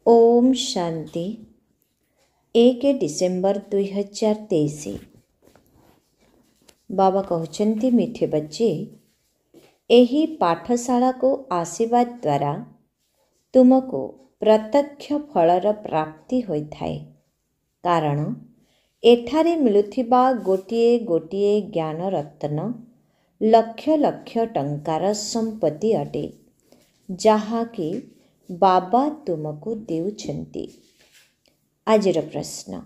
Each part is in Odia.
ओम शांति 1 डिसेम्बर 2023। बाबा कहते मीठे बच्चे, यही पाठशाला को आशीर्वाद द्वारा तुमको प्रत्यक्ष फलर प्राप्ति होइथाए। कारण एठारे मिलुथिबा गोटिए गोटिए ज्ञान रत्न लक्ष लक्ष टंकार संपत्ति अटे, जहाँकि बाबा तुमको देउछन्ति। आजिर प्रश्न,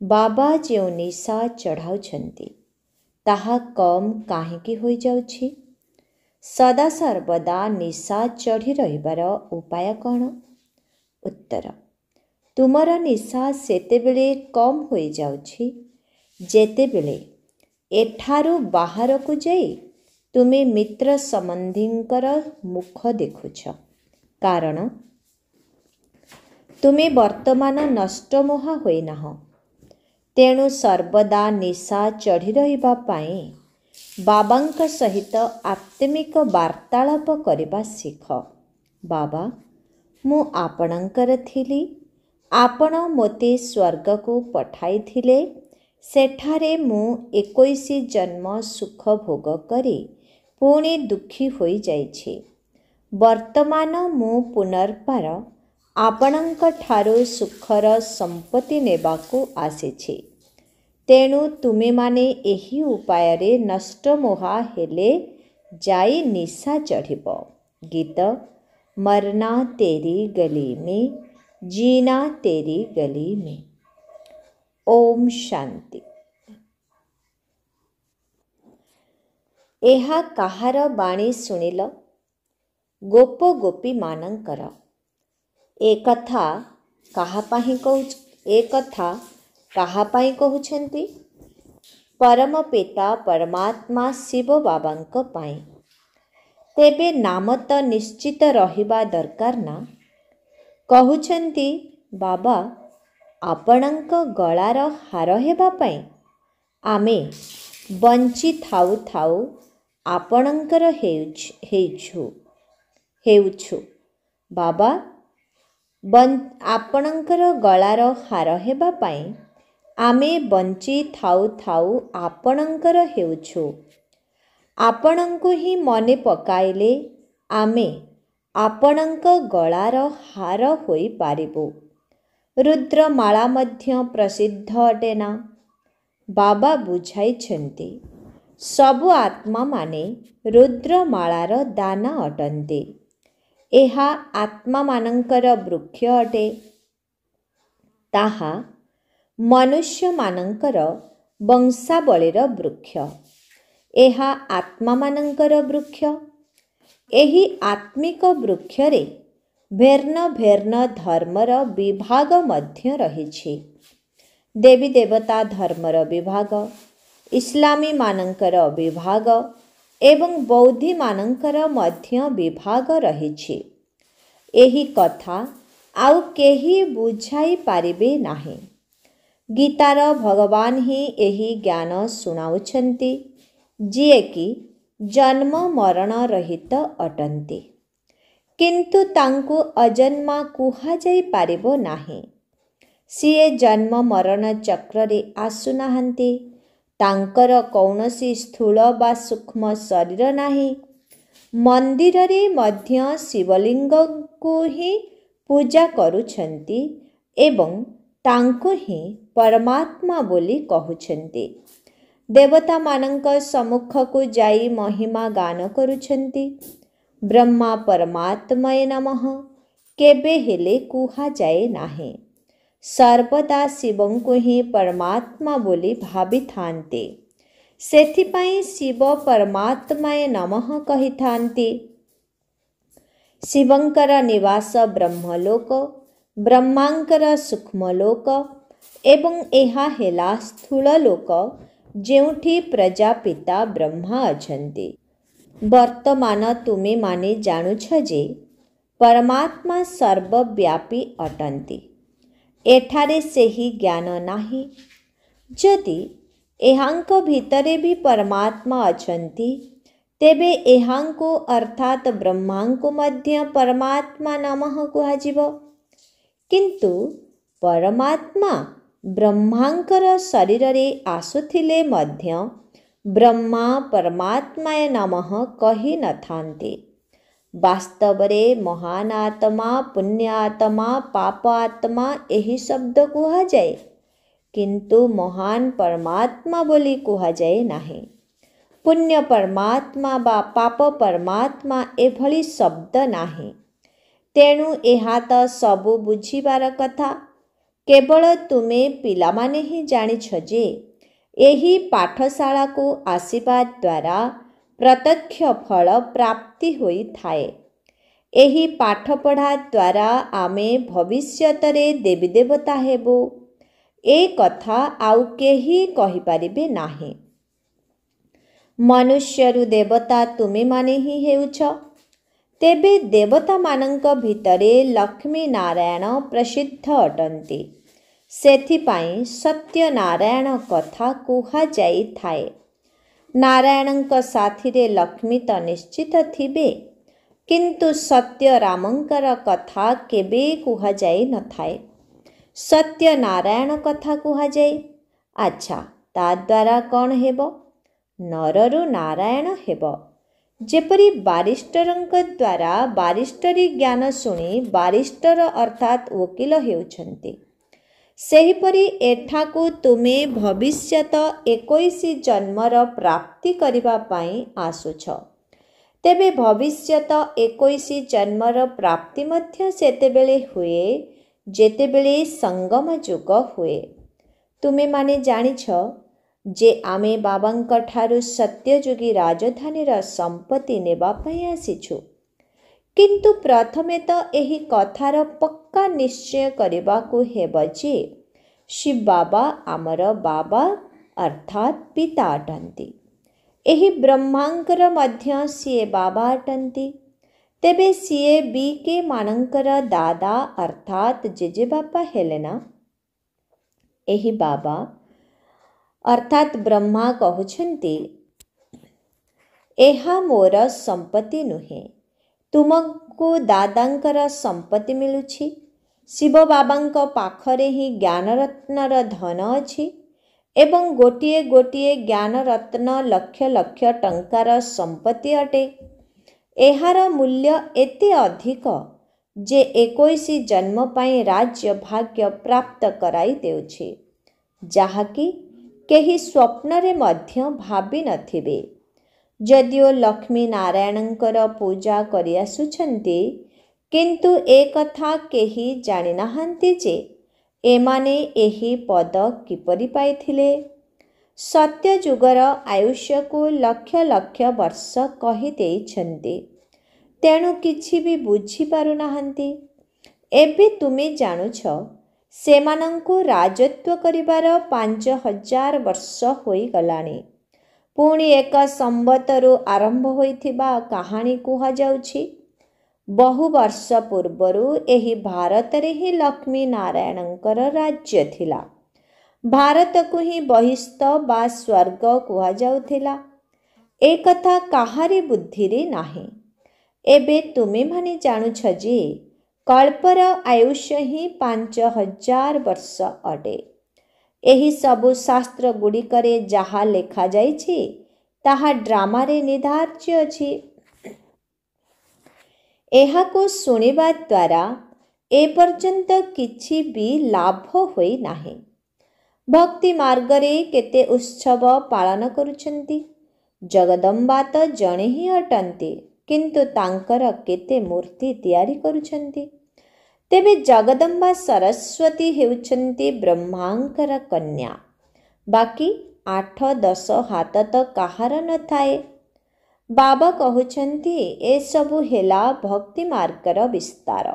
बाबा जो निशा चढ़ाउछन्ति ताहा कम काहेकि होई जाउछि? सदा सर्वदा निशा चढ़ी रहिबार उपाय कौन? उत्तर, तुमर निशा सेतेबेले कम होई जाउछि जेतेबेले एठारु बाहरकु जाई तुमे मित्र संबंधींकर मुख देखुछ। कारण तुमे वर्तमान नष्टमोहा होई नाह, तेणु सर्वदा निशा चढ़ी रहिबा पाई बाबांक सहित आत्मिक वार्तालाप करिबा शिख। बाबा, मु आपणंकर थिली, आपण मोते स्वर्ग को पठाई थिले, सेठारे मु 21 जन्म सुख भोग करी पुणी दुखी होई जाइछि। वर्तमान मु पुनर्बार आपणंक ठारू सुखर संपत्ति नेबाकू आसीछि। तेणु तुमे माने एही उपाय रे नष्टमोहा हेले जाई निशा चढ़िब। गीत मरना तेरी गली में, जीना तेरी गली में। ओम शांति। एहा काहार बाणी सुनिल? गोप गोपी मानंकर। एक कथा काहापाई कहउछन्ति? परम पिता परमात्मा शिव बाबांक पाई। तेबे नाम तो निश्चित रहिबा दरकार ना? कहउछन्ति बाबा, आपणंक गଳାର हार हेबा पाई आमे बंची थाउ थाउ आपणंकर हेउछु। बाबा, आपणंकर गଳାର हार हेबा पाई आमे बंची थाउ थाउ आपणंकर हेउछु। आपणंकु ही मने पकाइले आमे आपणंक गଳାର हार होई पारिबु। रुद्रमाला मध्य प्रसिद्ध अटे ना? बाबा बुझाइछन्ति सबु आत्मा माने रुद्रमालार दाना अटन्ति। एहा आत्मा मानंकर वृक्ष अटे। ताहा मनुष्य मानंकर वंशावलीर वृक्ष। एहा आत्मा मानंकर वृक्ष। एही आत्मिक वृक्ष रे भेर्न भेर्न धर्मर विभाग मध्य रहिछि। देवी देवता धर्मर विभाग, इस्लामी मानंकर विभाग एवं बौद्धि मानंकर मध्य विभाग रहिछि। एही कथा आउ केही बुझाई पारिबे नाही। गीतार भगवान ही एही ज्ञान सुनाउछन्ति, जिए कि जन्म मरण रहित अटन्ति। किंतु तांकु अजन्मा कुहा जाई पारिबो नाही। सिए जन्म मरण चक्र रे आसु नाहंती। तांकर कौनसी स्थूल बा सूक्ष्म शरीर नाही। मंदिर रे मध्य शिवलिंग को ही पूजा करुछन्ति एवं तांको ही परमात्मा बोली कहउछन्ति। देवता मानंक सम्मुख को जाई महिमा गान करुछन्ति। ब्रह्मा परमात्माय नमः केबे हेले कुहा जाए नाही। सर्वदा शिवं को ही परमात्मा बोली भावी थान्ते। सेथिपाई शिव परमात्माय नमः कही थान्ते। शिवंकर निवास ब्रह्मलोक, ब्रह्मांकर सूक्ष्मलोक एवं एहा हेला स्थूल लोक, जेउठी प्रजापिता ब्रह्मा अछन्ति। वर्तमान तुमे माने जानुछ जे परमात्मा सर्वव्यापी अटन्ति। एठारे सेही ज्ञान नाही। जदि एहांक भितरे भी परमात्मा अछन्ति, तेबे एहांको अर्थात ब्रह्मांको मध्य परमात्मा नमः कुहाजिब। किंतु परमात्मा ब्रह्मांकर शरीरे आसुथिले मध्य ब्रह्मा परमात्माय नमः कही न थांते। वास्तवरे महान आत्मा पुण्य आत्मा पाप आत्मा यही शब्द कुहा जाए, किंतु महान परमात्मा बोली कुहा जाए नाही। पुण्य परमात्मा बा पाप परमात्मा एभली शब्द नाही। तेणु एहा तो सबु बुझिबार कथा। केवल तुमे पिलामाने ही जानिछ जे एही पाठशाला को आसीबा द्वारा प्रत्यक्ष फल प्राप्ति होई थाए। एही पाठ पढ़ा द्वारा आमे भविष्यतरे देवी देवता हेबो, ए कथा आउ केही कहि पारिबे नाही। मनुष्यरु देवता तुमे माने ही हेउछ। तेबे देवता मानंक भितरे लक्ष्मी नारायण प्रसिद्ध अटंती। सेथिपाई सत्यनारायण कथा कुहा जाई थाए। नारायणंक साथिरे लक्ष्मी तो निश्चित थिबे, किंतु सत्य रामंकर कथा केबे कुहा जाई न थाए। सत्य नारायण कथा कुहा जाए। अच्छा, ता द्वारा कौन हेबो? नररु नारायण हेबो। जेपरी बारिस्टरंक द्वारा बारिस्टरी ज्ञान शुणी बारिस्टर अर्थात वकील हेउछन्ति, सेहिपरि एठाकु तुमे भविष्यत 21 जन्मर प्राप्ति करिबा पाई आसुछ। तेबे भविष्यत 21 जन्मर प्राप्ति मध्य सेतेबेले हुए जेतेबेले संगम जुग हुए। तुमे माने जानिछ जे आमे बाबांक ठारु सत्ययुगी राजधानीर संपत्ति नेबा पाई आसिछु, किंतु प्रथमे तो एही कथार पक्का निश्चय करबाकू हेब जे शिव बाबा आमर बाबा अर्थात पिता अटंती। एही ब्रह्मांकर मध्य सीए बाबा अटंती। तेबे सीए बी के मानंकर दादा अर्थात जेजे बापा हेले ना। एही बाबा अर्थात ब्रह्मा कहउछन्ति, एहा मोर संपत्ति नुहे, तुमको दादांकर संपत्ति मिलुछि। शिव बाबांक पाखरे ही ज्ञान रत्नर धन अछि एवं गोटिए गोटिए ज्ञान रत्न लक्ष लक्ष टंकार संपत्ति अटे। एहार मूल्य एते अधिक जे 21 जन्म पाई राज्य भाग्य प्राप्त कराई देउछि, जाहाकि केही स्वप्नरे मध्य भाबी नथिबे। जदिओ लक्ष्मी नारायणंकर पूजा करि आसुछन्ति, किंतु ए कथा केही जानि नाहंती जे एमाने एही पद किपरि पाइथिले। सत्य जुगर आयुष्य को लक्ष लक्ष वर्ष कहि देइछन्ति, तेणु किछि भी बुझी पारु नाहंती। एबे तुमे जानुछ सेमानंकु राजत्व करिबार 5000 वर्ष होई गलानी। पुणी एक संवतरु आरंभ होइथिबा कहानी कुहा जाउछि। बहु वर्ष पूर्वरु एही भारत रे ही लक्ष्मी नारायणंकर राज्य थिला। भारत को ही बहिस्थ बा स्वर्ग कुहा जाउथिला। ए कथा काहारी बुद्धि रे नाही। एबे तुमे माने जानुछ जे कल्पर आयुष्य ही 5000 वर्ष अटे। एही सबु शास्त्र गुड़िकरे जहा लेखा जाइछि ताहा ड्रामा रे निर्धार्य अछि। एहाको सुनिबा द्वारा ए पर्यंत किछि भी लाभ होई नाही। भक्ति मार्ग रे केते उत्सव पालन करुछन्ति। जगदम्बा तो जणे ही अटंती, किंतु तांकर केते मूर्ति तैयारी करुछन्ति। तेबे जगदम्बा सरस्वती हेउछन्ति ब्रह्मांकर कन्या। बाकी 8-10 हाथ तो काहार न थाए। बाबा कहउछन्ति ए सबु हेला भक्ति मार्गर विस्तार।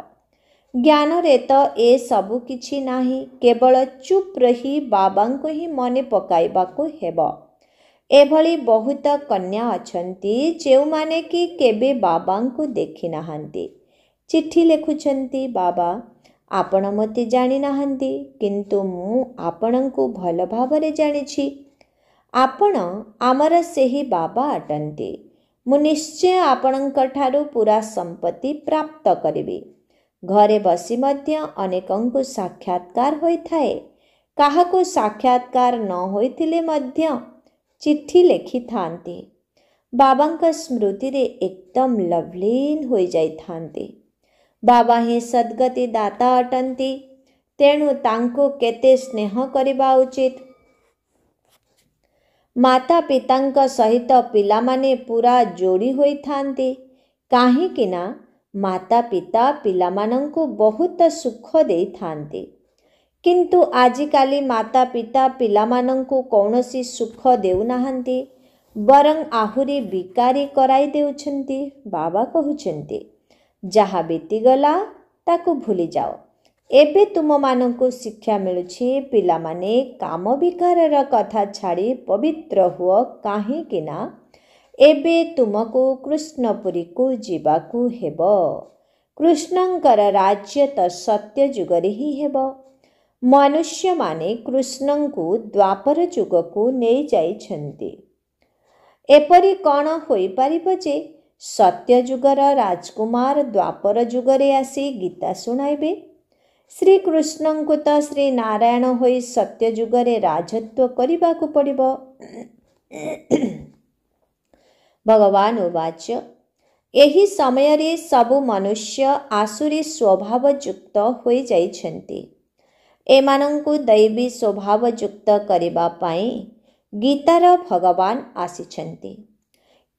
ज्ञान रे तो ए सबु किछि नाही। केवल चुप रही बाबांको ही मने पकाइबाको हेबो। एभली बहुत कन्या अछन्ति जेउमाने कि केबे बाबांको देखि नाहंती। चिट्ठी लेखुछन्ति, बाबा आपण मते जानि नाहंती, किंतु मु आपणंकु भल भावरे जानिछि। आपण आमर सेही बाबा अटन्ति। मु निश्चय आपणंक ठारु पूरा संपत्ति प्राप्त करिबि। ଘରେ ବସି ମଧ୍ୟ ଅନେକଙ୍କୁ ସାକ୍ଷାତକାର ହୋଇଥାଏ। କାହାକୁ ସାକ୍ଷାତକାର ନ ହୋଇଥିଲେ ମଧ୍ୟ ଚିଠି ଲେଖିଥାନ୍ତି। ବାବାଙ୍କ ସ୍ମୃତିରେ ଏକଦମ ଲଭ୍ଲିନ୍ ହୋଇଯାଇଥାନ୍ତି। ବାବା ହିଁ ସଦ୍ଗତି ଦାତା ଅଟନ୍ତି। ତେଣୁ ତାଙ୍କୁ କେତେ ସ୍ନେହ କରିବା ଉଚିତ। ମାତା ପିତାଙ୍କ ସହିତ ପିଲାମାନେ ପୁରା ଯୋଡ଼ି ହୋଇଥାନ୍ତି। କାହିଁକି ନା ମାତା ପିତା ପିଲାମାନଙ୍କୁ ବହୁତ ସୁଖ ଦେଇଥାନ୍ତି। କିନ୍ତୁ ଆଜିକାଲି ମାତା ପିତା ପିଲାମାନଙ୍କୁ କୌଣସି ସୁଖ ଦେଉନାହାନ୍ତି, ବରଂ ଆହୁରି ବିକାରୀ କରାଇ ଦେଉଛନ୍ତି। ବାବା କହୁଛନ୍ତି, ଯାହା ବିତିଗଲା ତାକୁ ଭୁଲିଯାଅ। ଏବେ ତୁମମାନଙ୍କୁ ଶିକ୍ଷା ମିଳୁଛି, ପିଲାମାନେ କାମ ବିକାରର କଥା ଛାଡ଼ି ପବିତ୍ର ହୁଅ। କାହିଁକି ନା ଏବେ ତୁମକୁ କୃଷ୍ଣପୁରୀକୁ ଯିବାକୁ ହେବ। କୃଷ୍ଣଙ୍କର ରାଜ୍ୟ ତ ସତ୍ୟ ଯୁଗରେ ହିଁ ହେବ। ମନୁଷ୍ୟମାନେ କୃଷ୍ଣଙ୍କୁ ଦ୍ୱାପର ଯୁଗକୁ ନେଇଯାଇଛନ୍ତି। ଏପରି କ'ଣ ହୋଇପାରିବ ଯେ ସତ୍ୟ ଯୁଗର ରାଜକୁମାର ଦ୍ୱାପର ଯୁଗରେ ଆସି ଗୀତା ଶୁଣାଇବେ? ଶ୍ରୀକୃଷ୍ଣଙ୍କୁ ତ ଶ୍ରୀ ନାରାୟଣ ହୋଇ ସତ୍ୟ ଯୁଗରେ ରାଜତ୍ୱ କରିବାକୁ ପଡ଼ିବ। ଭଗବାନ ଉବାଚ, ଏହି ସମୟରେ ସବୁ ମନୁଷ୍ୟ ଆସୁରୀ ସ୍ୱଭାବ ଯୁକ୍ତ ହୋଇଯାଇଛନ୍ତି। ଏମାନଙ୍କୁ ଦୈବୀ ସ୍ୱଭାବ ଯୁକ୍ତ କରିବା ପାଇଁ ଗୀତାର ଭଗବାନ ଆସିଛନ୍ତି।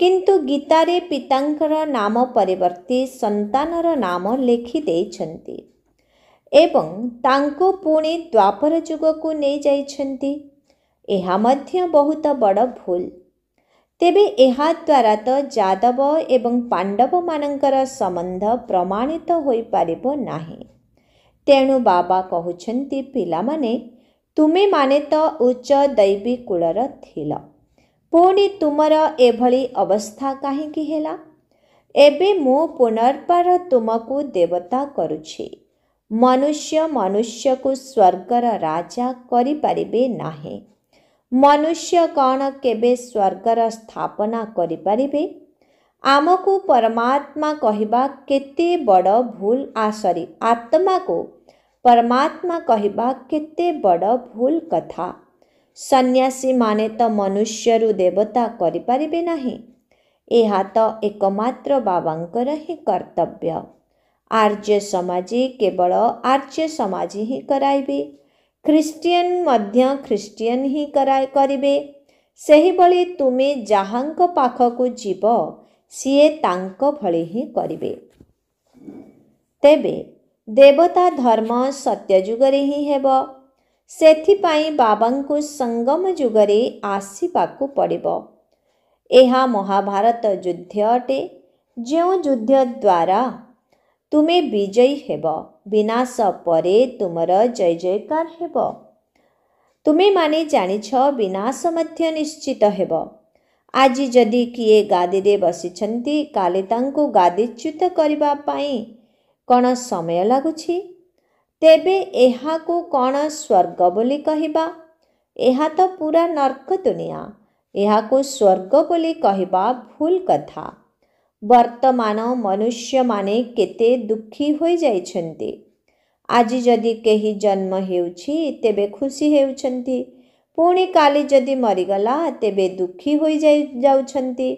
କିନ୍ତୁ ଗୀତାରେ ପିତାଙ୍କର ନାମ ପରିବର୍ତ୍ତେ ସନ୍ତାନର ନାମ ଲେଖିଦେଇଛନ୍ତି ଏବଂ ତାଙ୍କୁ ପୁଣି ଦ୍ୱାପର ଯୁଗକୁ ନେଇଯାଇଛନ୍ତି। ଏହା ମଧ୍ୟ ବହୁତ ବଡ଼ ଭୁଲ। ତେବେ ଏହାଦ୍ୱାରା ତ ଯାଦବ ଏବଂ ପାଣ୍ଡବମାନଙ୍କର ସମ୍ବନ୍ଧ ପ୍ରମାଣିତ ହୋଇପାରିବ ନାହିଁ। ତେଣୁ ବାବା କହୁଛନ୍ତି, ପିଲାମାନେ, ତୁମେମାନେ ତ ଉଚ୍ଚ ଦୈବୀ କୁଳର ଥିଲ, ପୁଣି ତୁମର ଏଭଳି ଅବସ୍ଥା କାହିଁକି ହେଲା? ଏବେ ମୁଁ ପୁନର୍ବାର ତୁମକୁ ଦେବତା କରୁଛି। ମନୁଷ୍ୟ ମନୁଷ୍ୟକୁ ସ୍ୱର୍ଗର ରାଜା କରିପାରିବେ ନାହିଁ। ମନୁଷ୍ୟ କ'ଣ କେବେ ସ୍ୱର୍ଗର ସ୍ଥାପନା କରିପାରିବେ? ଆମକୁ ପରମାତ୍ମା କହିବା କେତେ ବଡ଼ ଭୁଲ। ଆତ୍ମାକୁ ପରମାତ୍ମା କହିବା କେତେ ବଡ଼ ଭୁଲ କଥା। ସନ୍ନ୍ୟାସୀମାନେ ତ ମନୁଷ୍ୟରୁ ଦେବତା କରିପାରିବେ ନାହିଁ। ଏହା ତ ଏକମାତ୍ର ବାବାଙ୍କର ହିଁ କର୍ତ୍ତବ୍ୟ। ଆର୍ଯ୍ୟ ସମାଜୀ କେବଳ ଆର୍ଯ୍ୟ ସମାଜୀ ହିଁ କରାଇବେ। ଖ୍ରୀଷ୍ଟିଆନ ମଧ୍ୟ ଖ୍ରୀଷ୍ଟିଆନ ହିଁ କରିବେ। ସେହିଭଳି ତୁମେ ଯାହାଙ୍କ ପାଖକୁ ଯିବ ସିଏ ତାଙ୍କ ଭଳି ହିଁ କରିବେ। ତେବେ ଦେବତା ଧର୍ମ ସତ୍ୟ ଯୁଗରେ ହିଁ ହେବ। ସେଥିପାଇଁ ବାବାଙ୍କୁ ସଙ୍ଗମ ଯୁଗରେ ଆସିବାକୁ ପଡ଼ିବ। ଏହା ମହାଭାରତ ଯୁଦ୍ଧ ଅଟେ, ଯେଉଁ ଯୁଦ୍ଧ ଦ୍ୱାରା ତୁମେ ବିଜୟୀ ହେବ। ବିନାଶ ପରେ ତୁମର ଜୟ ଜୟକାର ହେବ। ତୁମେମାନେ ଜାଣିଛ, ବିନାଶ ମଧ୍ୟ ନିଶ୍ଚିତ ହେବ। ଆଜି ଯଦି କିଏ ଗାଦିରେ ବସିଛନ୍ତି, କାଲି ତାଙ୍କୁ ଗାଦିଚ୍ୟୁତ କରିବା ପାଇଁ କ'ଣ ସମୟ ଲାଗୁଛି? ତେବେ ଏହାକୁ କ'ଣ ସ୍ୱର୍ଗ ବୋଲି କହିବା? ଏହା ତ ପୁରା ନର୍କ ଦୁନିଆ। ଏହାକୁ ସ୍ୱର୍ଗ ବୋଲି କହିବା ଭୁଲ କଥା। ବର୍ତ୍ତମାନ ମନୁଷ୍ୟମାନେ କେତେ ଦୁଃଖୀ ହୋଇଯାଇଛନ୍ତି। ଆଜି ଯଦି କେହି ଜନ୍ମ ହେଉଛି ତେବେ ଖୁସି ହେଉଛନ୍ତି, ପୁଣି କାଲି ଯଦି ମରିଗଲା ତେବେ ଦୁଃଖୀ ହୋଇଯାଉଛନ୍ତି।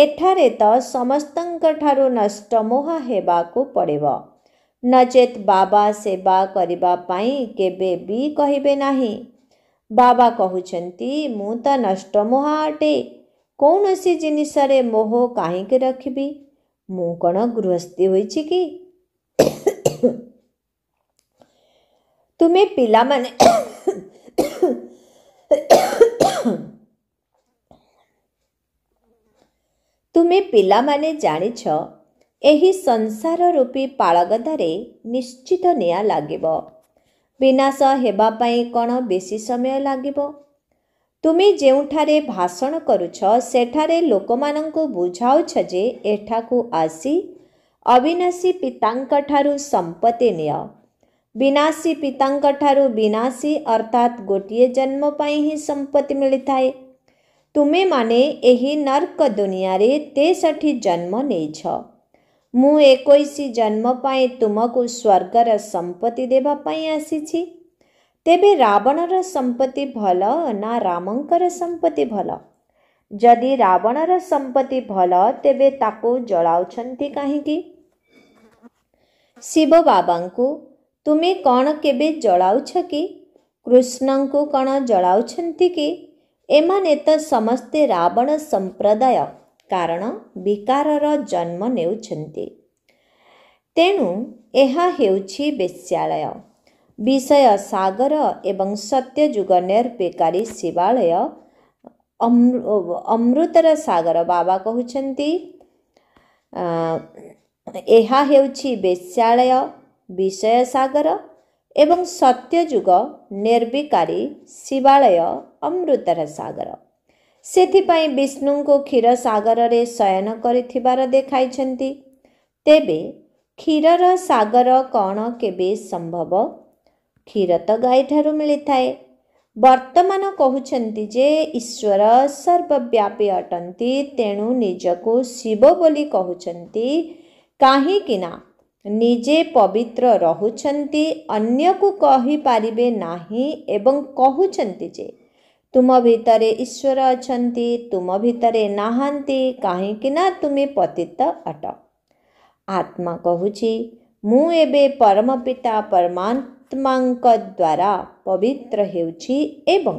ଏଠାରେ ତ ସମସ୍ତଙ୍କଠାରୁ ନଷ୍ଟ ମୋହ ହେବାକୁ ପଡ଼ିବ, ନଚେତ୍ ବାବା ସେବା କରିବା ପାଇଁ କେବେ ବି କହିବେ ନାହିଁ। ବାବା କହୁଛନ୍ତି, ମୁଁ ତ ନଷ୍ଟ ମୋହ ଅଟେ। କୌଣସି ଜିନିଷରେ ମୋହ କାହିଁକି ରଖିବି? ମୁଁ କ'ଣ ଗୃହସ୍ଥୀ ହୋଇଛି କି? ତୁମେ ପିଲାମାନେ ଜାଣିଛ, ଏହି ସଂସାର ରୂପୀ ପାଳଗଦାରେ ନିଶ୍ଚିତ ନିଆଁ ଲାଗିବ। ବିନାଶ ହେବା ପାଇଁ କ'ଣ ବେଶୀ ସମୟ ଲାଗିବ? ତୁମେ ଯେଉଁଠାରେ ଭାଷଣ କରୁଛ ସେଠାରେ ଲୋକମାନଙ୍କୁ ବୁଝାଉଛ ଯେ ଏଠାକୁ ଆସି ଅବିନାଶୀ ପିତାଙ୍କଠାରୁ ସମ୍ପତ୍ତି ନିଅ। ବିନାଶୀ ପିତାଙ୍କଠାରୁ ବିନାଶୀ ଅର୍ଥାତ୍ ଗୋଟିଏ ଜନ୍ମ ପାଇଁ ହିଁ ସମ୍ପତ୍ତି ମିଳିଥାଏ। ତୁମେମାନେ ଏହି ନର୍କ ଦୁନିଆରେ 63 ଜନ୍ମ ନେଇଛ। ମୁଁ 21 ଜନ୍ମ ପାଇଁ ତୁମକୁ ସ୍ୱର୍ଗର ସମ୍ପତ୍ତି ଦେବା ପାଇଁ ଆସିଛି। ତେବେ ରାବଣର ସମ୍ପତ୍ତି ଭଲ ନା ରାମଙ୍କର ସମ୍ପତ୍ତି ଭଲ? ଯଦି ରାବଣର ସମ୍ପତ୍ତି ଭଲ, ତେବେ ତାକୁ ଜଳାଉଛନ୍ତି କାହିଁକି? ଶିବ ବାବାଙ୍କୁ ତୁମେ କ'ଣ କେବେ ଜଳାଉଛ କି? କୃଷ୍ଣଙ୍କୁ କ'ଣ ଜଳାଉଛନ୍ତି କି? ଏମାନେ ତ ସମସ୍ତେ ରାବଣ ସମ୍ପ୍ରଦାୟ, କାରଣ ବିକାରର ଜନ୍ମ ନେଉଛନ୍ତି। ତେଣୁ ଏହା ହେଉଛି ବେଶ୍ୟାଳୟ, ବିଷୟ ସାଗର ଏବଂ ସତ୍ୟଯୁଗ ନିର୍ବିକାରୀ ଶିବାଳୟ, ଅମୃତର ସାଗର। ବାବା କହୁଛନ୍ତି ଏହା ହେଉଛି ବେଶ୍ୟାଳୟ, ବିଷୟ ସାଗର ଏବଂ ସତ୍ୟଯୁଗ ନିର୍ବିକାରୀ ଶିବାଳୟ, ଅମୃତର ସାଗର। ସେଥିପାଇଁ ବିଷ୍ଣୁଙ୍କୁ କ୍ଷୀର ସାଗରରେ ଶୟନ କରିଥିବାର ଦେଖାଇଛନ୍ତି। ତେବେ କ୍ଷୀରର ସାଗର କ'ଣ କେବେ ସମ୍ଭବ? କ୍ଷୀର ତ ଗାଈଠାରୁ ମିଳିଥାଏ। ବର୍ତ୍ତମାନ କହୁଛନ୍ତି ଯେ ଈଶ୍ୱର ସର୍ବବ୍ୟାପୀ ଅଟନ୍ତି, ତେଣୁ ନିଜକୁ ଶିବ ବୋଲି କହୁଛନ୍ତି। କାହିଁକି ନା ନିଜେ ପବିତ୍ର ରହୁଛନ୍ତି, ଅନ୍ୟକୁ କହିପାରିବେ ନାହିଁ ଏବଂ କହୁଛନ୍ତି ଯେ ତୁମ ଭିତରେ ଈଶ୍ୱର ଅଛନ୍ତି, ତୁମ ଭିତରେ ନାହାନ୍ତି, କାହିଁକି ନା ତୁମେ ପତିତ ଅଟ। ଆତ୍ମା କହୁଛି ମୁଁ ଏବେ ପରମ ପିତା ପରମାତ୍ମାଙ୍କ ଦ୍ୱାରା ପବିତ୍ର ହେଉଛି ଏବଂ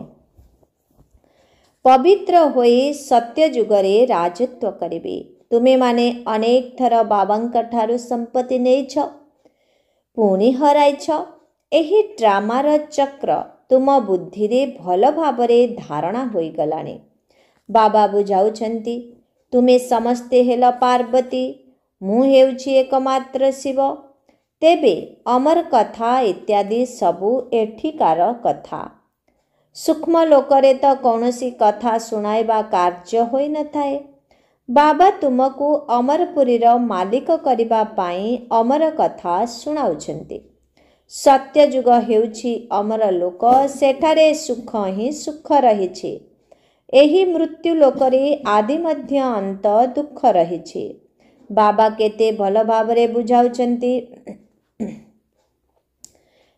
ପବିତ୍ର ହୋଇ ସତ୍ୟଯୁଗରେ ରାଜତ୍ୱ କରିବି। ତୁମେମାନେ ଅନେକ ଥର ବାବାଙ୍କ ଠାରୁ ସମ୍ପତ୍ତି ନେଇଛ, ପୁଣି ହରାଇଛ। ଏହି ଡ୍ରାମାର ଚକ୍ର ତୁମ ବୁଦ୍ଧିରେ ଭଲ ଭାବରେ ଧାରଣା ହୋଇଗଲାଣି। ବାବା ବୁଝାଉଛନ୍ତି ତୁମେ ସମସ୍ତେ ହେଲ ପାର୍ବତୀ, ମୁଁ ହେଉଛି ଏକମାତ୍ର ଶିବ। ତେବେ ଅମର କଥା ଇତ୍ୟାଦି ସବୁ ଏଠିକାର କଥା। ସୂକ୍ଷ୍ମ ଲୋକରେ ତ କୌଣସି କଥା ଶୁଣାଇବା କାର୍ଯ୍ୟ ହୋଇନଥାଏ। ବାବା ତୁମକୁ ଅମରପୁରୀର ମାଲିକ କରିବା ପାଇଁ ଅମର କଥା ଶୁଣାଉଛନ୍ତି। ସତ୍ୟଯୁଗ ହେଉଛି ଅମର ଲୋକ, ସେଠାରେ ସୁଖ ହିଁ ସୁଖ ରହିଛି। ଏହି ମୃତ୍ୟୁ ଲୋକରେ ଆଦି ମଧ୍ୟ ଅନ୍ତ ଦୁଃଖ ରହିଛି। ବାବା କେତେ ଭଲ ଭାବରେ ବୁଝାଉଛନ୍ତି।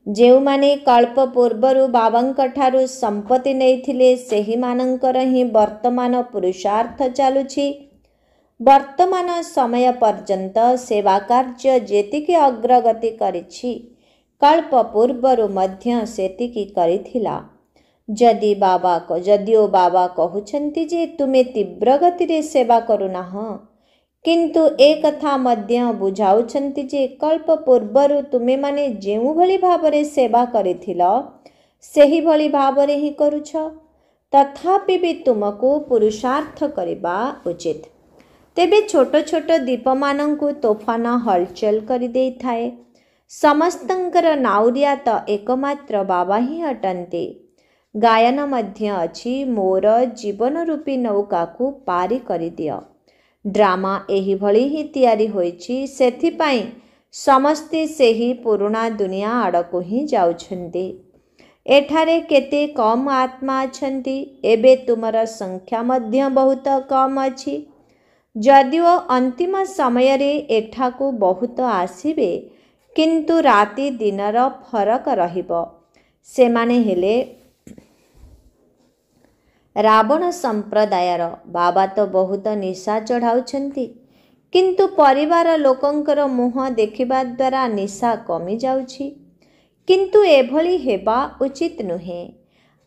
ଯେଉଁମାନେ କଳ୍ପ ପୂର୍ବରୁ ବାବାଙ୍କ ଠାରୁ ସମ୍ପତ୍ତି ନେଇଥିଲେ, ସେହିମାନଙ୍କର ହିଁ ବର୍ତ୍ତମାନ ପୁରୁଷାର୍ଥ ଚାଲୁଛି। ବର୍ତ୍ତମାନ ସମୟ ପର୍ଯ୍ୟନ୍ତ ସେବା କାର୍ଯ୍ୟ ଯେତିକି ଅଗ୍ରଗତି କରିଛି, କଳ୍ପ ପୂର୍ବରୁ ମଧ୍ୟ ସେତିକି କରିଥିଲା। ଯଦିଓ ବାବା କହୁଛନ୍ତି ଯେ ତୁମେ ତୀବ୍ର ଗତିରେ ସେବା କରୁନାହଁ, କିନ୍ତୁ ଏକଥା ମଧ୍ୟ ବୁଝାଉଛନ୍ତି ଯେ କଳ୍ପ ପୂର୍ବରୁ ତୁମେମାନେ ଯେଉଁଭଳି ଭାବରେ ସେବା କରିଥିଲ, ସେହିଭଳି ଭାବରେ ହିଁ କରୁଛ। ତଥାପି ବି ତୁମକୁ ପୁରୁଷାର୍ଥ କରିବା ଉଚିତ। ତେବେ ଛୋଟ ଛୋଟ ଦ୍ୱୀପମାନଙ୍କୁ ତୋଫାନ ହଲଚଲ କରିଦେଇଥାଏ। ସମସ୍ତଙ୍କର ନାଉରିଆ ତ ଏକମାତ୍ର ବାବା ହିଁ ଅଟନ୍ତି। ଗାୟନ ମଧ୍ୟ ଅଛି, ମୋର ଜୀବନ ରୂପୀ ନୌକାକୁ ପାରି କରିଦିଅ। ଡ୍ରାମା ଏହିଭଳି ହିଁ ତିଆରି ହୋଇଛି। ସେଥିପାଇଁ ସମସ୍ତେ ସେହି ପୁରୁଣା ଦୁନିଆ ଆଡ଼କୁ ହିଁ ଯାଉଛନ୍ତି। ଏଠାରେ କେତେ କମ୍ ଆତ୍ମା ଅଛନ୍ତି। ଏବେ ତୁମର ସଂଖ୍ୟା ମଧ୍ୟ ବହୁତ କମ୍ ଅଛି। ଯଦିଓ ଅନ୍ତିମ ସମୟରେ ଏଠାକୁ ବହୁତ ଆସିବେ, କିନ୍ତୁ ରାତି ଦିନର ଫରକ ରହିବ। ସେମାନେ ହେଲେ ରାବଣ ସମ୍ପ୍ରଦାୟର। ବାବା ତ ବହୁତ ନିଶା ଚଢ଼ାଉଛନ୍ତି, କିନ୍ତୁ ପରିବାର ଲୋକଙ୍କର ମୁହଁ ଦେଖିବା ଦ୍ୱାରା ନିଶା କମିଯାଉଛି। କିନ୍ତୁ ଏଭଳି ହେବା ଉଚିତ ନୁହେଁ।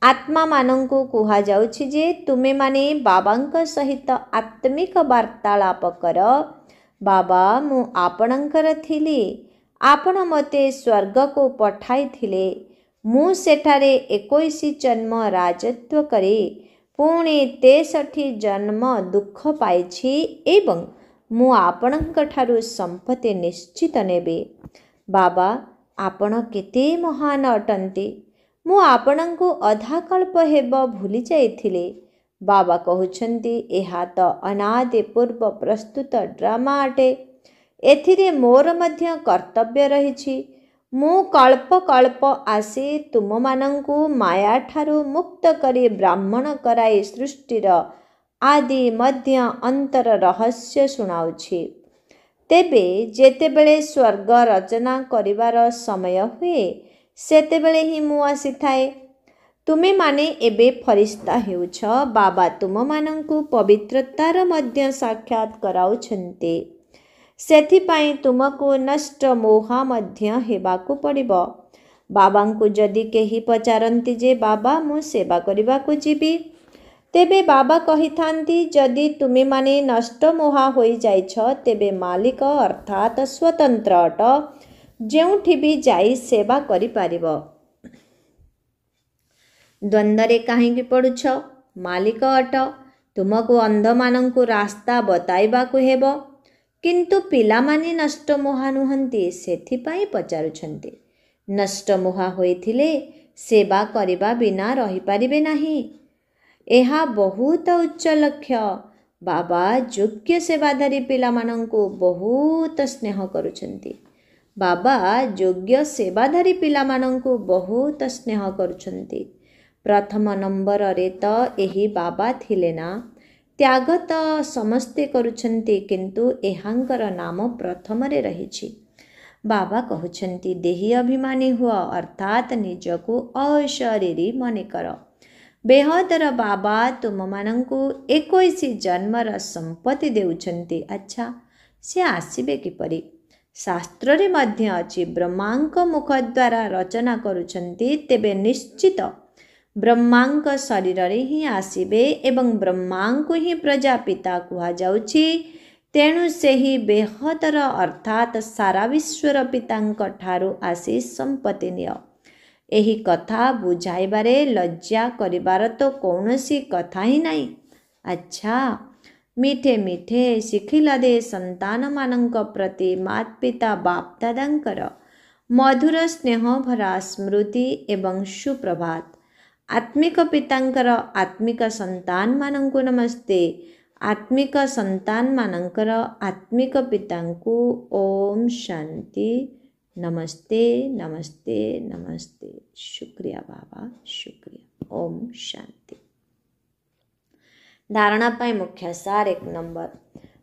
ଆତ୍ମାମାନଙ୍କୁ କୁହାଯାଉଛି ଯେ ତୁମେମାନେ ବାବାଙ୍କ ସହିତ ଆତ୍ମିକ ବାର୍ତ୍ତାଳାପ କର। ବାବା, ମୁଁ ଆପଣଙ୍କର ଥିଲି। ଆପଣ ମୋତେ ସ୍ୱର୍ଗକୁ ପଠାଇଥିଲେ। ମୁଁ ସେଠାରେ 21 ଜନ୍ମ ରାଜତ୍ୱ କରି ପୁଣି 63 ଜନ୍ମ ଦୁଃଖ ପାଇଛି ଏବଂ ମୁଁ ଆପଣଙ୍କ ଠାରୁ ସମ୍ପତ୍ତି ନିଶ୍ଚିତ ନେବି। ବାବା, ଆପଣ କେତେ ମହାନ ଅଟନ୍ତି। ମୁଁ ଆପଣଙ୍କୁ ଅଧାକଳ୍ପ ହେବ ଭୁଲି ଯାଇଥିଲି। ବାବା କହୁଛନ୍ତି ଏହା ତ ଅନାଦି ପୂର୍ବ ପ୍ରସ୍ତୁତ ଡ୍ରାମା ଅଟେ। ଏଥିରେ ମୋର ମଧ୍ୟ କର୍ତ୍ତବ୍ୟ ରହିଛି। ମୁଁ କଳ୍ପ କଳ୍ପ ଆସି ତୁମମାନଙ୍କୁ ମାୟାଠାରୁ ମୁକ୍ତ କରି ବ୍ରାହ୍ମଣ କରାଇ ସୃଷ୍ଟିର ଆଦି ମଧ୍ୟ ଅନ୍ତର ରହସ୍ୟ ଶୁଣାଉଛି। ତେବେ ଯେତେବେଳେ ସ୍ୱର୍ଗ ରଚନା କରିବାର ସମୟ ହୁଏ ସେତେବେଳେ ହିଁ ମୁଁ ଆସିଥାଏ। ତୁମେମାନେ ଏବେ ଫରିସ୍ତା ହେଉଛ। ବାବା ତୁମମାନଙ୍କୁ ପବିତ୍ରତାର ମଧ୍ୟ ସାକ୍ଷାତ କରାଉଛନ୍ତି। ସେଥିପାଇଁ ତୁମକୁ ନଷ୍ଟ ମୋହ ମଧ୍ୟ ହେବାକୁ ପଡ଼ିବ। ବାବାଙ୍କୁ ଯଦି କେହି ପଚାରନ୍ତି ଯେ ବାବା ମୁଁ ସେବା କରିବାକୁ ଯିବି, ତେବେ ବାବା କହିଥାନ୍ତି ଯଦି ତୁମେମାନେ ନଷ୍ଟ ମୋହା ହୋଇଯାଇଛ ତେବେ ମାଲିକ ଅର୍ଥାତ୍ ସ୍ୱତନ୍ତ୍ର ଅଟ, ଯେଉଁଠି ବି ଯାଇ ସେବା କରିପାରିବ। ଦ୍ୱନ୍ଦ୍ୱରେ କାହିଁକି ପଡ଼ୁଛ? ମାଲିକ ଅଟ, ତୁମକୁ ଅନ୍ଧମାନଙ୍କୁ ରାସ୍ତା ବତାଇବାକୁ ହେବ। କିନ୍ତୁ ପିଲାମାନେ ନଷ୍ଟ ମୋହା ନୁହନ୍ତି, ସେଥିପାଇଁ ପଚାରୁଛନ୍ତି। ନଷ୍ଟ ମୋହା ହୋଇଥିଲେ ସେବା କରିବା ବିନା ରହିପାରିବେ ନାହିଁ। ଏହା ବହୁତ ଉଚ୍ଚ ଲକ୍ଷ୍ୟ। ବାବା ଯୋଗ୍ୟ ସେବାଧାରୀ ପିଲାମାନଙ୍କୁ ବହୁତ ସ୍ନେହ କରୁଛନ୍ତି। ବାବା ଯୋଗ୍ୟ ସେବାଧାରୀ ପିଲାମାନଙ୍କୁ ବହୁତ ସ୍ନେହ କରୁଛନ୍ତି। ପ୍ରଥମ ନମ୍ବରରେ ତ ଏହି ବାବା ଥିଲେ ନା। ତ୍ୟାଗ ତ ସମସ୍ତେ କରୁଛନ୍ତି, କିନ୍ତୁ ଏହାଙ୍କର ନାମ ପ୍ରଥମରେ ରହିଛି। ବାବା କହୁଛନ୍ତି ଦେହୀ ଅଭିମାନୀ ହୁଅ, ଅର୍ଥାତ୍ ନିଜକୁ ଅଶରୀରୀ ମନେକର। ବେହଦର ବାବା ତୁମମାନଙ୍କୁ 21 ଜନ୍ମର ସମ୍ପତ୍ତି ଦେଉଛନ୍ତି। ଆଚ୍ଛା, ସେ ଆସିବେ କିପରି? ଶାସ୍ତ୍ରରେ ମଧ୍ୟ ଅଛି, ବ୍ରହ୍ମାଙ୍କ ମୁଖ ଦ୍ୱାରା ରଚନା କରୁଛନ୍ତି, ତେବେ ନିଶ୍ଚିତ ବ୍ରହ୍ମାଙ୍କ ଶରୀରରେ ହିଁ ଆସିବେ ଏବଂ ବ୍ରହ୍ମାଙ୍କୁ ହିଁ ପ୍ରଜାପିତା କୁହାଯାଉଛି। ତେଣୁ ସେହି ବେହଦର ଅର୍ଥାତ୍ ସାରା ବିଶ୍ୱର ପିତାଙ୍କ ଠାରୁ ଆସି ସମ୍ପତ୍ତି ନିଅ। ଏହି କଥା ବୁଝାଇବାରେ ଲଜ୍ଜା କରିବାର ତ କୌଣସି କଥା ହିଁ ନାହିଁ। ଆଚ୍ଛା, ମିଠେ ମିଠେ ଶିଖିଲ ଦେ ସନ୍ତାନମାନଙ୍କ ପ୍ରତି ମାତା ପିତା ବାପଦାଦାଙ୍କର ମଧୁର ସ୍ନେହ ଭରା ସ୍ମୃତି ଏବଂ ସୁପ୍ରଭାତ। ଆତ୍ମିକ ପିତାଙ୍କର ଆତ୍ମିକ ସନ୍ତାନମାନଙ୍କୁ ନମସ୍ତେ। ଆତ୍ମିକ ସନ୍ତାନମାନଙ୍କର ଆତ୍ମିକ ପିତାଙ୍କୁ ଓମ୍ ଶାନ୍ତି। ନମସ୍ତେ ନମସ୍ତେ ନମସ୍ତେ। ଶୁକ୍ରିୟା ବାବା, ଶୁକ୍ରିୟା। ଓମ୍ ଶାନ୍ତି। ଧାରଣା ପାଇଁ ମୁଖ୍ୟ ସାର 1 ନମ୍ବର,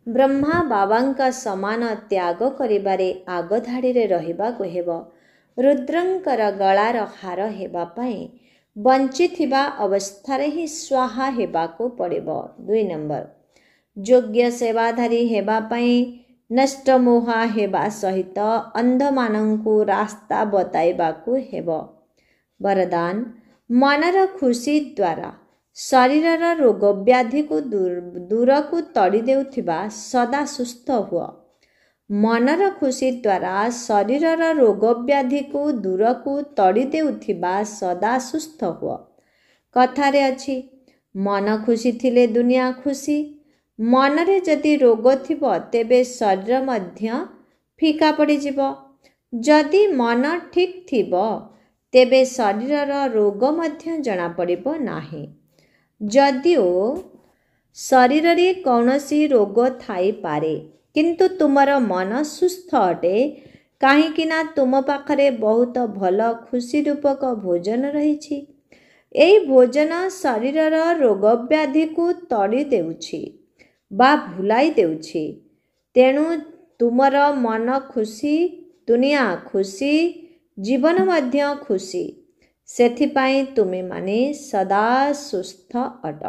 ବ୍ରହ୍ମା ବାବାଙ୍କ ସମାନ ତ୍ୟାଗ କରିବାରେ ଆଗ ଧାଡ଼ିରେ ରହିବାକୁ ହେବ। ରୁଦ୍ରଙ୍କର ଗଳାର ହାର ହେବା ପାଇଁ ବଞ୍ଚିଥିବା ଅବସ୍ଥାରେ ହିଁ ସ୍ୱାହା ହେବାକୁ ପଡ଼ିବ। 2 ନମ୍ବର, ଯୋଗ୍ୟ ସେବାଧାରୀ ହେବା ପାଇଁ ନଷ୍ଟ ମୋହା ହେବା ସହିତ ଅନ୍ଧମାନଙ୍କୁ ରାସ୍ତା ବତାଇବାକୁ ହେବ। ବରଦାନ, ମନର ଖୁସି ଦ୍ୱାରା ଶରୀରର ରୋଗ ବ୍ୟାଧିକୁ ଦୂରକୁ ତଡ଼ି ଦେଉଥିବା ସଦା ସୁସ୍ଥ ହୁଅ। ମନର ଖୁସି ଦ୍ୱାରା ଶରୀରର ରୋଗ ବ୍ୟାଧିକୁ ଦୂରକୁ ତଡ଼ି ଦେଉଥିବା ସଦା ସୁସ୍ଥ ହୁଅ। କଥାରେ ଅଛି, ମନ ଖୁସି ଥିଲେ ଦୁନିଆ ଖୁସି। ମନରେ ଯଦି ରୋଗ ଥିବ ତେବେ ଶରୀର ମଧ୍ୟ ଫିକା ପଡ଼ିଯିବ। ଯଦି ମନ ଠିକ୍ ଥିବ ତେବେ ଶରୀରର ରୋଗ ମଧ୍ୟ ଜଣାପଡ଼ିବ ନାହିଁ। ଯଦିଓ ଶରୀରରେ କୌଣସି ରୋଗ ଥାଇପାରେ, କିନ୍ତୁ ତୁମର ମନ ସୁସ୍ଥ ଅଟେ, କାହିଁକି ନା ତୁମ ପାଖରେ ବହୁତ ଭଲ ଖୁସି ରୂପକ ଭୋଜନ ରହିଛି। ଏହି ଭୋଜନ ଶରୀରର ରୋଗ ବ୍ୟାଧିକୁ ତଡ଼ି ଦେଉଛି ବା ଭୁଲାଇ ଦେଉଛି। ତେଣୁ ତୁମର ମନ ଖୁସି, ଦୁନିଆ ଖୁସି, ଜୀବନ ମଧ୍ୟ ଖୁସି। ସେଥିପାଇଁ ତୁମେମାନେ ସଦା ସୁସ୍ଥ ଅଟ।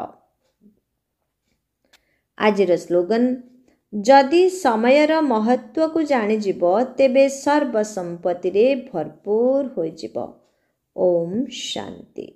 ଆଜିର ସ୍ଲୋଗାନ, ଯଦି ସମୟର ମହତ୍ତ୍ୱକୁ ଜାଣିଯିବ ତେବେ ସର୍ବ ସମ୍ପତ୍ତିରେ ଭରପୁର ହୋଇଯିବ। ଓମ୍ ଶାନ୍ତି।